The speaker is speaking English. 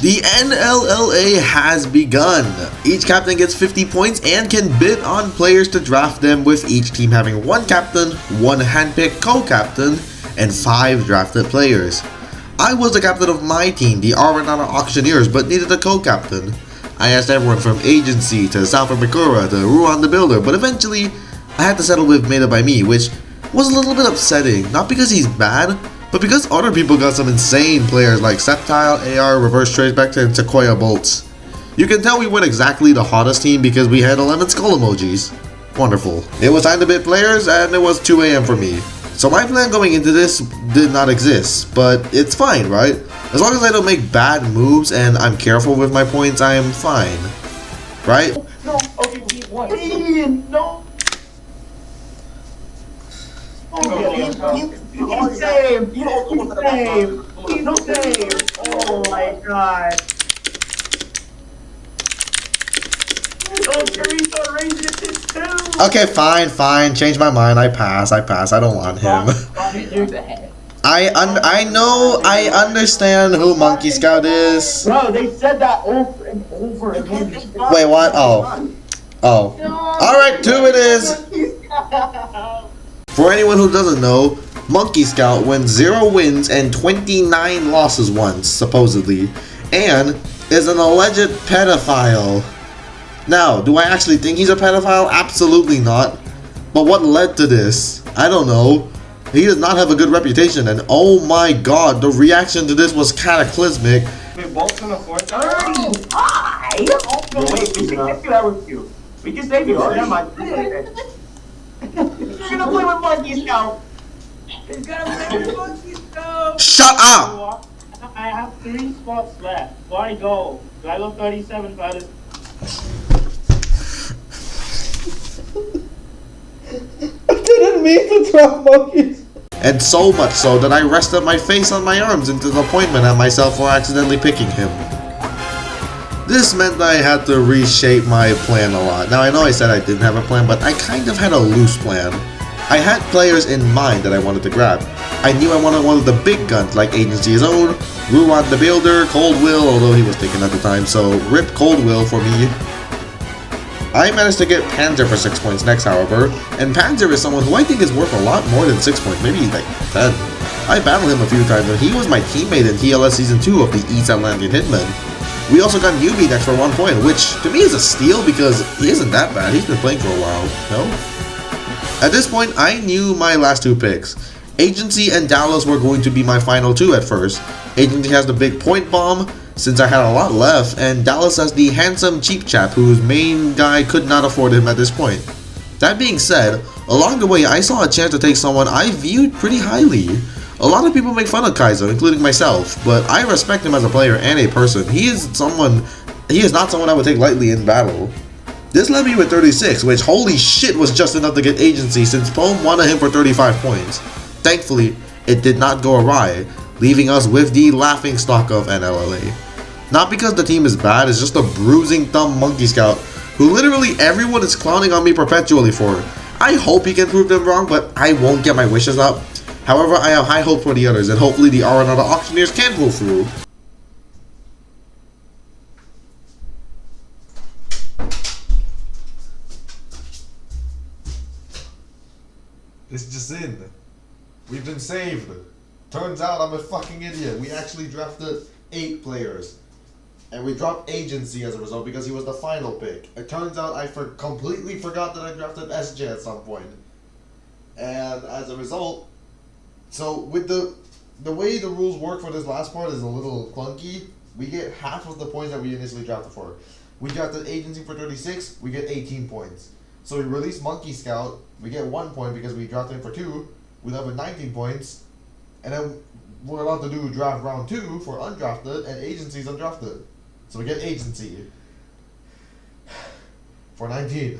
The NLLA has begun. Each captain gets 50 points and can bid on players to draft them, with each team having one captain, one handpicked co-captain, and 5 drafted players. I was the captain of my team, the Arenado Auctioneers, but needed a co-captain. I asked everyone from Agency to Sanford Mikura to Ruan the Builder, but eventually I had to settle with Made Up By Me, which was a little bit upsetting, not because he's bad, but because other people got some insane players like Septile, AR, Reverse Traceback, and Sequoia Bolts. You can tell we weren't exactly the hottest team because we had 11 skull emojis. Wonderful. It was time to bid players, and it was 2 AM for me. So my plan going into this did not exist, but it's fine, right? As long as I don't make bad moves and I'm careful with my points, I am fine. Right? No, okay, please, no. He's saved! He's saved! He's saved! Oh my god! Oh, Teresa raised it to 2! Okay, fine. Change my mind. I pass. I don't want him. I understand who Monkey Scout is. Bro, they said that over and over again. Wait, what? Oh. Alright, 2 it is. For anyone who doesn't know, Monkey Scout went 0 wins and 29 losses once, supposedly, and is an alleged pedophile. Now, do I actually think he's a pedophile? Absolutely not. But what led to this? I don't know. He does not have a good reputation, and oh my god, the reaction to this was cataclysmic. Wait, Bolt's on the 4th? Why? Wait, we can get you that with you. We can save you. Never mind. You're gonna play with Monkey Scout. He's gonna play with Monkey Scout. Shut up! I have 3 spots left. Where I go? Do I go 37 for this? I didn't mean to drop monkeys. And so much so that I rested my face on my arms in disappointment at myself for accidentally picking him. This meant that I had to reshape my plan a lot. Now I know I said I didn't have a plan, but I kind of had a loose plan. I had players in mind that I wanted to grab. I knew I wanted one of the big guns like Agency's Own, Ruan the Builder, Cold Will, although he was taken at the time, so rip Cold Will for me. I managed to get Panzer for 6 points next, however, and Panzer is someone who I think is worth a lot more than 6 points, maybe like 10. I battled him a few times, and he was my teammate in TLS Season 2 of the East Atlantic Hitman. We also got Yubi next for 1 point, which to me is a steal because he isn't that bad. He's been playing for a while, no? At this point, I knew my last 2 picks. Agency and Dallas were going to be my final 2 at first. Agency has the big point bomb, since I had a lot left, and Dallas has the handsome cheap chap whose main guy could not afford him at this point. That being said, along the way I saw a chance to take someone I viewed pretty highly. A lot of people make fun of Kaizo, including myself, but I respect him as a player and a person. He is not someone I would take lightly in battle. This led me with 36, which holy shit was just enough to get Agency since Poem wanted him for 35 points. Thankfully, it did not go awry, leaving us with the laughingstock of NLLA. Not because the team is bad, it's just a bruising thumb Monkey Scout, who literally everyone is clowning on me perpetually for. I hope he can prove them wrong, but I won't get my wishes up. However, I have high hopes for the others, and hopefully the Arenado Auctioneers can pull through. It's just in. We've been saved. Turns out I'm a fucking idiot. We actually drafted 8 players. And we dropped Agency as a result because he was the final pick. It turns out I completely forgot that I drafted SJ at some point. And as a result, so with the way the rules work for this last part is a little clunky. We get half of the points that we initially drafted for. We drafted Agency for 36, we get 18 points. So we release Monkey Scout, we get 1 point because we drafted him for 2, we left with 19 points, and then we're allowed to do draft round 2 for undrafted, and Agency's undrafted. So we get Agency for 19.